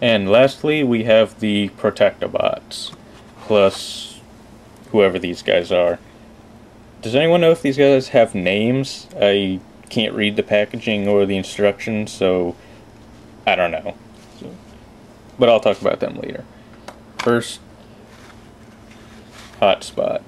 And lastly, we have the Protectobots, plus whoever these guys are. Does anyone know if these guys have names? I can't read the packaging or the instructions, so I don't know. But I'll talk about them later. First, Hotspot.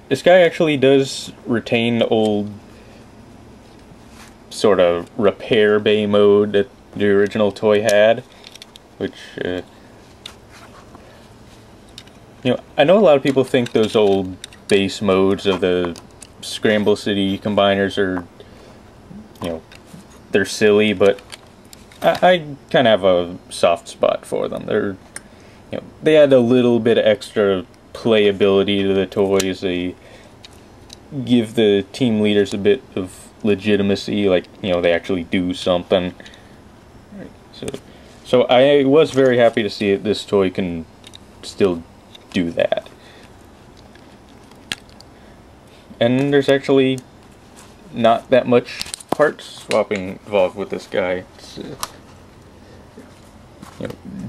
This guy actually does retain the old sort of repair bay mode that the original toy had, which, I know a lot of people think those old base modes of the Scramble City combiners are, they're silly, but I kind of have a soft spot for them. They add a little bit of extra playability to the toys. They give the team leaders a bit of legitimacy, like, they actually do something. So I was very happy to see that this toy can still do that. And there's actually not that much part swapping involved with this guy. It's,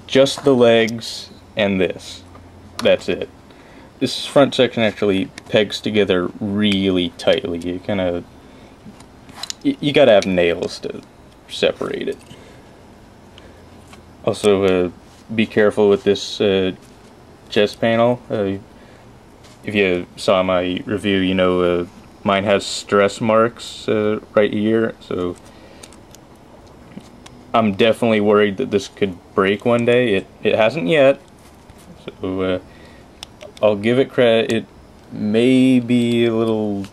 just the legs and this. That's it. This front section actually pegs together really tightly. You gotta have nails to separate it. Also, be careful with this chest panel. If you saw my review, mine has stress marks right here, so I'm definitely worried that this could break one day. It hasn't yet, so I'll give it credit. It may be a little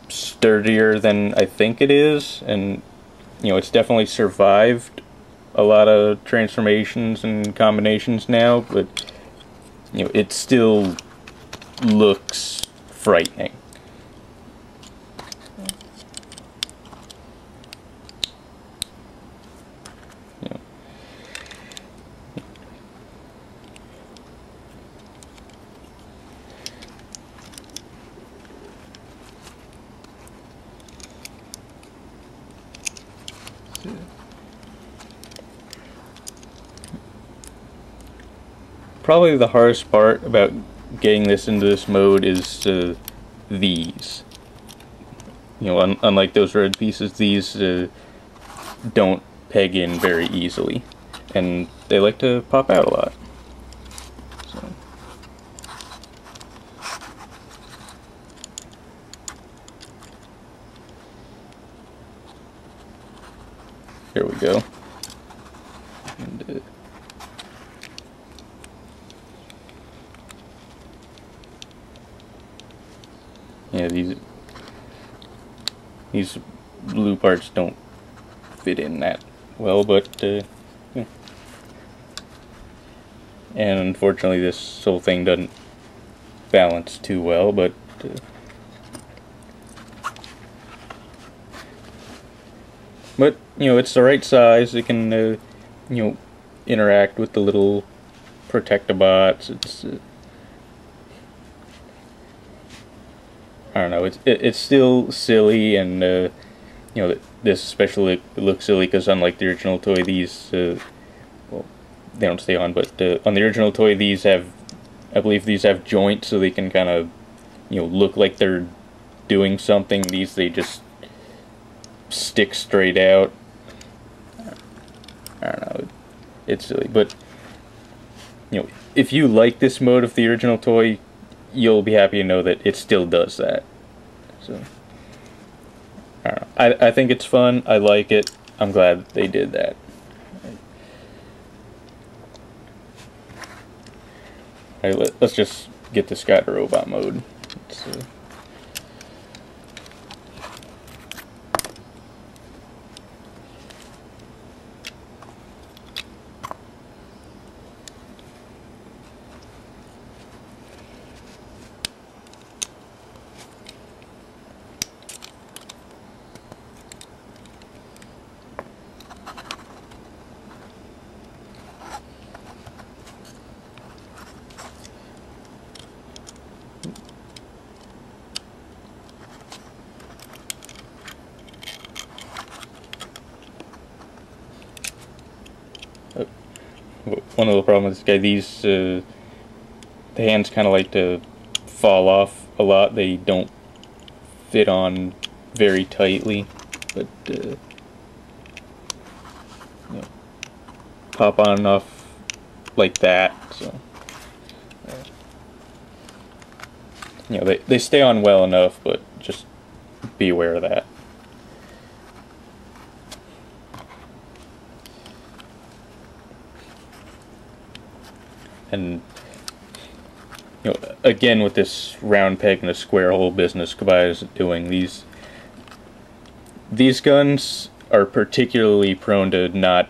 sturdier than I think it is, and it's definitely survived a lot of transformations and combinations now, but it still looks frightening. Probably the hardest part about getting this into this mode is these. Unlike those red pieces, these don't peg in very easily, and they like to pop out a lot. So. Here we go. And, these blue parts don't fit in that well, but yeah. And unfortunately this whole thing doesn't balance too well, but it's the right size. It can interact with the little Protectobots. It's I don't know. It's still silly, and this especially looks silly because unlike the original toy, these well, they don't stay on, but on the original toy, I believe these have joints, so they can kind of look like they're doing something. These, they just stick straight out. I don't know. It's silly, but if you like this mode of the original toy, you'll be happy to know that it still does that. So, I don't know. I think it's fun. I like it. I'm glad they did that. Alright, let's just get this guy to robot mode. one little problem with this guy, the hands kind of like to fall off a lot. They don't fit on very tightly, but you know, pop on enough like that. So you know, they stay on well enough, but just be aware of that. And you know, again, with this round peg and a square hole business Kabaya is doing, these guns are particularly prone to not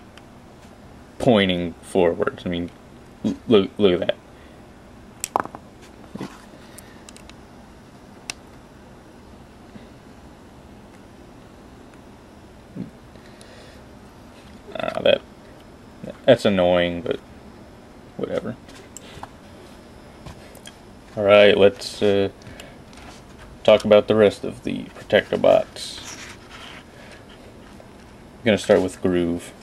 pointing forwards. I mean, look at that. That's annoying, but whatever. Alright, let's talk about the rest of the Protectobots. I'm going to start with Groove.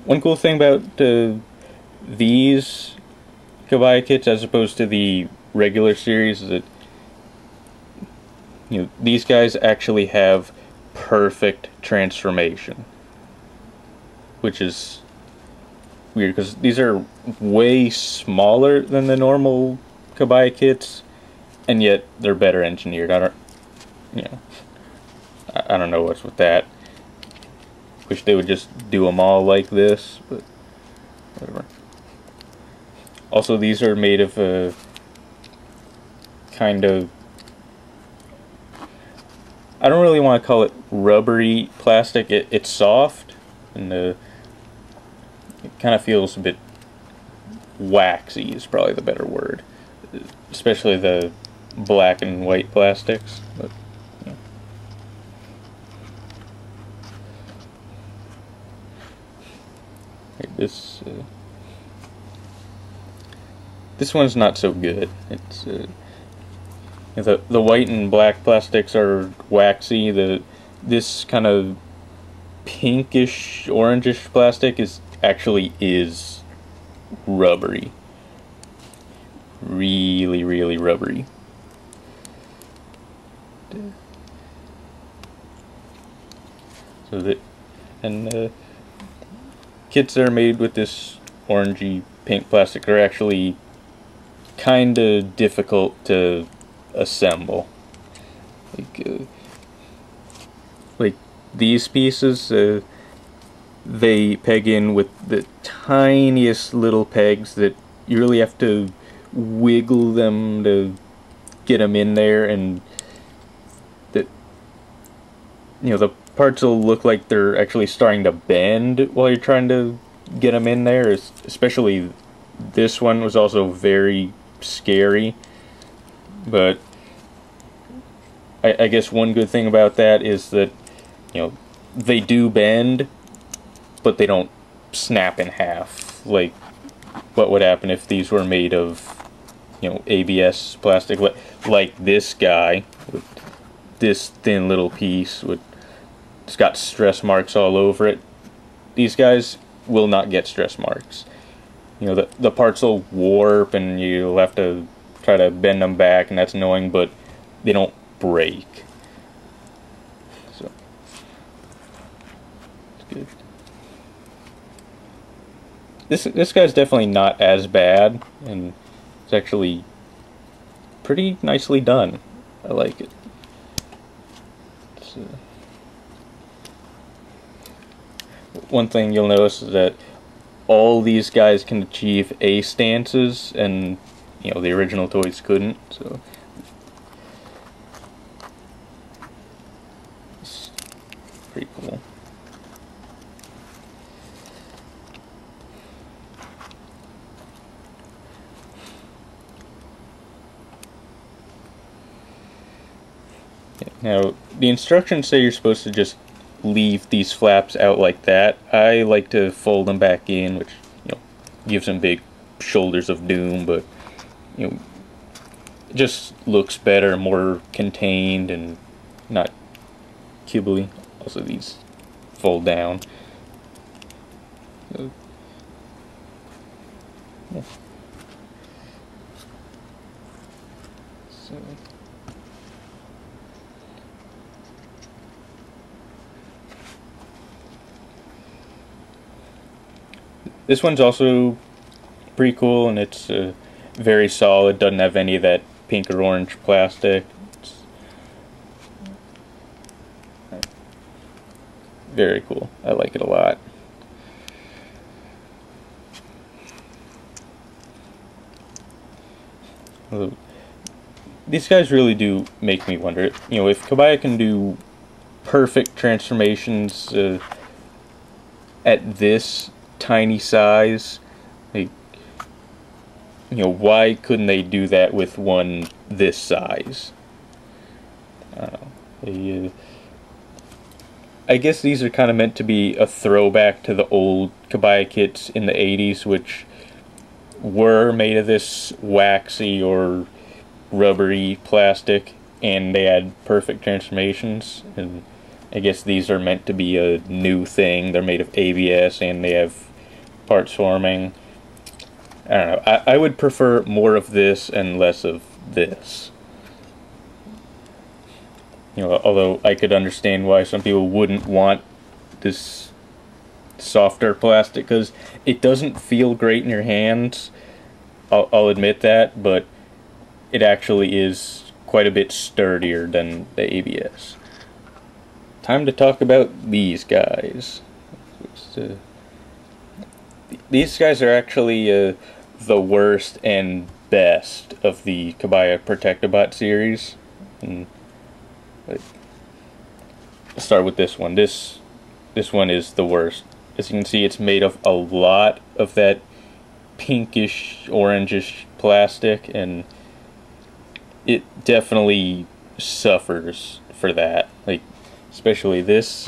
One cool thing about these Kabaya kits as opposed to the regular series is that you know, these guys actually have perfect transformation, which is weird because these are way smaller than the normal Kabaya kits, and yet they're better engineered. I don't know what's with that. Wish they would just do them all like this, but whatever. Also, these are made of a kind of, I don't really want to call it rubbery plastic. It's soft, and it kind of feels a bit waxy is probably the better word, especially the black and white plastics. But yeah. This one's not so good. It's the white and black plastics are waxy. This kind of pinkish orangish plastic actually is rubbery. Really, really rubbery. So kits that are made with this orangey pink plastic are actually kind of difficult to assemble. Like these pieces, they peg in with the tiniest little pegs that you really have to wiggle them to get them in there, and that, you know, the parts will look like they're actually starting to bend while you're trying to get them in there. Especially this one was also very scary, but I guess one good thing about that is that, you know, they do bend, but they don't snap in half like what would happen if these were made of, you know, ABS plastic, like this guy with this thin little piece it's got stress marks all over it. These guys will not get stress marks. You know, the parts will warp and you'll have to try to bend them back, and that's annoying, but they don't break. So it's good. This guy's definitely not as bad, and it's actually pretty nicely done. I like it. One thing you'll notice is that all these guys can achieve A stances, and you know, the original toys couldn't. So it's pretty cool. Now, the instructions say you're supposed to just leave these flaps out like that. I like to fold them back in, which, you know, gives them big shoulders of doom, but, you know, it just looks better, more contained, and not kibbly. Also, these fold down. So, Yeah. So. This one's also pretty cool, and it's very solid. Doesn't have any of that pink or orange plastic. It's very cool. I like it a lot. These guys really do make me wonder. You know, if Kabaya can do perfect transformations at this tiny size, like, you know, why couldn't they do that with one this size? I guess these are kind of meant to be a throwback to the old Kabaya kits in the 80s, which were made of this waxy or rubbery plastic, and they had perfect transformations. And I guess these are meant to be a new thing. They're made of ABS and they have parts forming. I don't know. I would prefer more of this and less of this. You know, although I could understand why some people wouldn't want this softer plastic, because it doesn't feel great in your hands. I'll admit that, but it actually is quite a bit sturdier than the ABS. Time to talk about these guys. These guys are actually the worst and best of the Kabaya Protectobot series. And let's start with this one. This one is the worst. As you can see, it's made of a lot of that pinkish, orangish plastic, and it definitely suffers for that. Like, especially this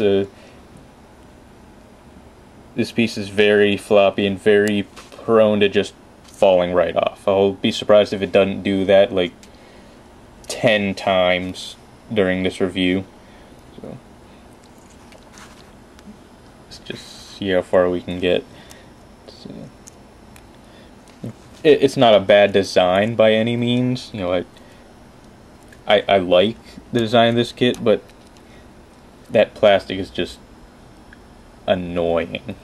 this piece is very floppy and very prone to just falling right off. I'll be surprised if it doesn't do that like 10 times during this review. So let's just see how far we can get. It's not a bad design by any means. You know, I like the design of this kit, but that plastic is just annoying.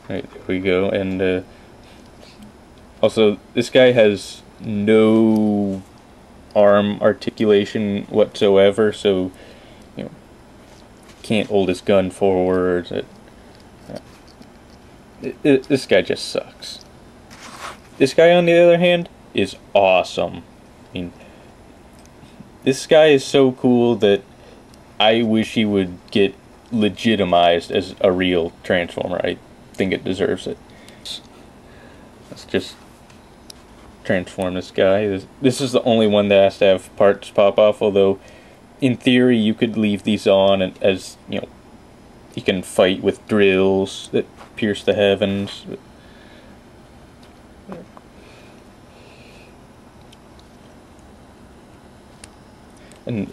Alright, there we go. And also, this guy has no arm articulation whatsoever, so you know, can't hold his gun forward. This guy just sucks. This guy, on the other hand, is awesome. I mean, this guy is so cool that I wish he would get legitimized as a real Transformer. I think it deserves it. Let's just transform this guy. This is the only one that has to have parts pop off, although in theory you could leave these on, and as you know, you can fight with drills that pierce the heavens. And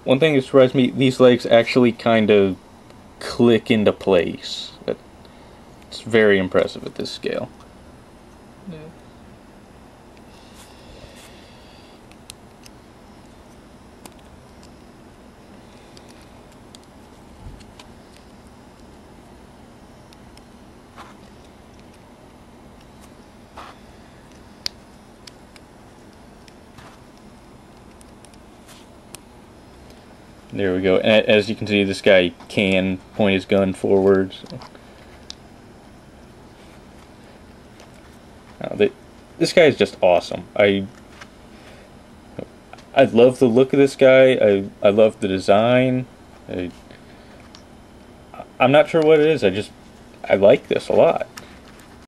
one thing that surprised me, these legs actually kind of click into place. It's very impressive at this scale. Yeah. There we go. As you can see, this guy can point his gun forward. So. This guy is just awesome. I love the look of this guy. I love the design. I'm not sure what it is. I like this a lot.